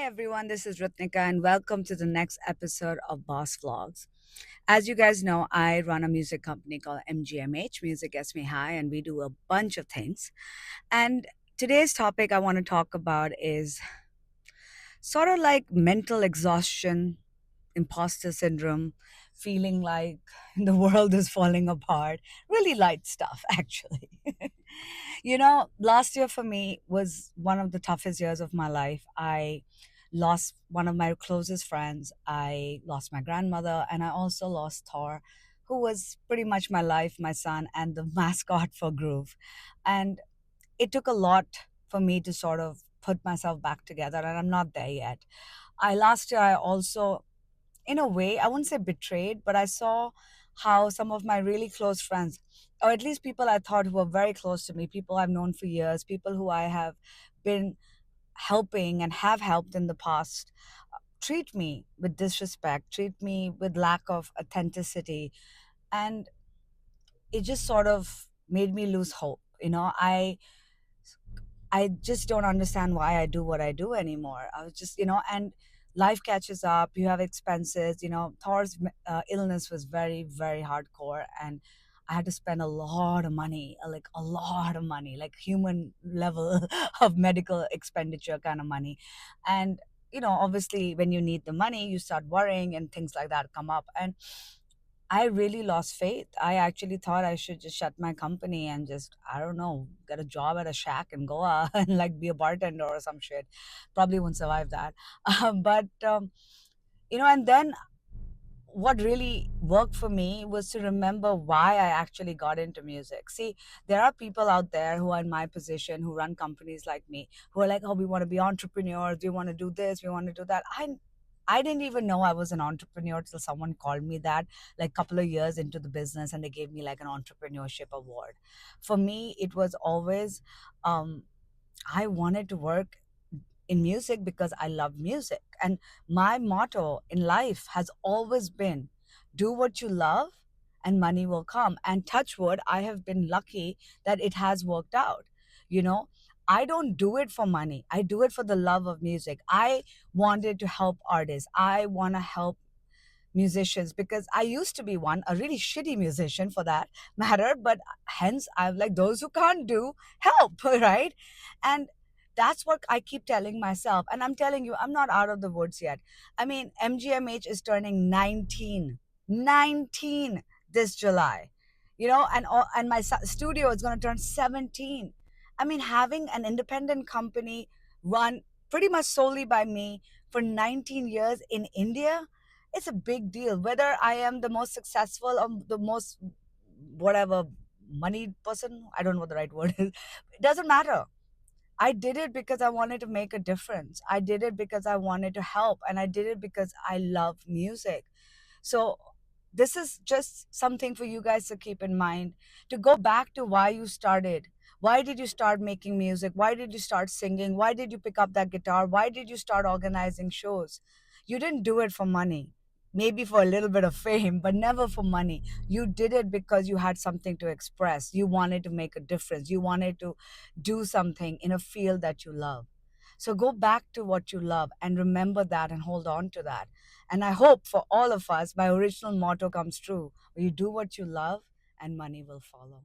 everyone, this is Ratnika, and welcome to the next episode of Boss Vlogs. As you guys know, I run a music company called MGMH, Music Gets Me High, and we do a bunch of things. And today's topic I want to talk about is sort of like mental exhaustion, imposter syndrome, feeling like the world is falling apart. Really light stuff, actually. Last year for me was one of the toughest years of my life. I lost one of my closest friends. I lost my grandmother, and I also lost Thor, who was pretty much my life, my son, and the mascot for Groove. And it took a lot for me to sort of put myself back together, and I'm not there yet. Last year I also, in a way, I wouldn't say betrayed, but I saw how some of my really close friends, or at least people I thought who were very close to me, people I've known for years, people who I have been helping and have helped in the past, treat me with disrespect, treat me with lack of authenticity. And it just sort of made me lose hope. I just don't understand why I do what I do anymore. I was just, and life catches up. You have expenses. Thor's illness was very, very hardcore, and I had to spend a lot of money, like a lot of money, like human level of medical expenditure kind of money. And obviously, when you need the money, you start worrying, and things like that come up. And I really lost faith. I actually thought I should just shut my company and just, I don't know, get a job at a shack in Goa and like be a bartender or some shit. Probably won't survive that. And then what really worked for me was to remember why I actually got into music. See, there are people out there who are in my position who run companies like me who are like, oh, we want to be entrepreneurs, we want to do this, we want to do that. I didn't even know I was an entrepreneur till someone called me that like a couple of years into the business, and they gave me like an entrepreneurship award. For me, it was always um, I wanted to work in music because I love music. And my motto in life has always been do what you love and money will come. And touch wood, I have been lucky that it has worked out. You know, I don't do it for money, I do it for the love of music. I wanted to help artists, I want to help musicians because I used to be one, a really shitty musician for that matter, but hence I'm like those who can't do help, right? And that's what I keep telling myself. And I'm telling you, I'm not out of the woods yet. I mean, MGMH is turning 19 this July, and my studio is going to turn 17. I mean, having an independent company run pretty much solely by me for 19 years in India, it's a big deal. Whether I am the most successful or the most whatever money person, I don't know what the right word is. It doesn't matter. I did it because I wanted to make a difference. I did it because I wanted to help, and I did it because I love music. So this is just something for you guys to keep in mind, to go back to why you started. Why did you start making music? Why did you start singing? Why did you pick up that guitar? Why did you start organizing shows? You didn't do it for money. Maybe for a little bit of fame, but never for money. You did it because you had something to express. You wanted to make a difference. You wanted to do something in a field that you love. So go back to what you love and remember that and hold on to that. And I hope for all of us, my original motto comes true. You do what you love and money will follow.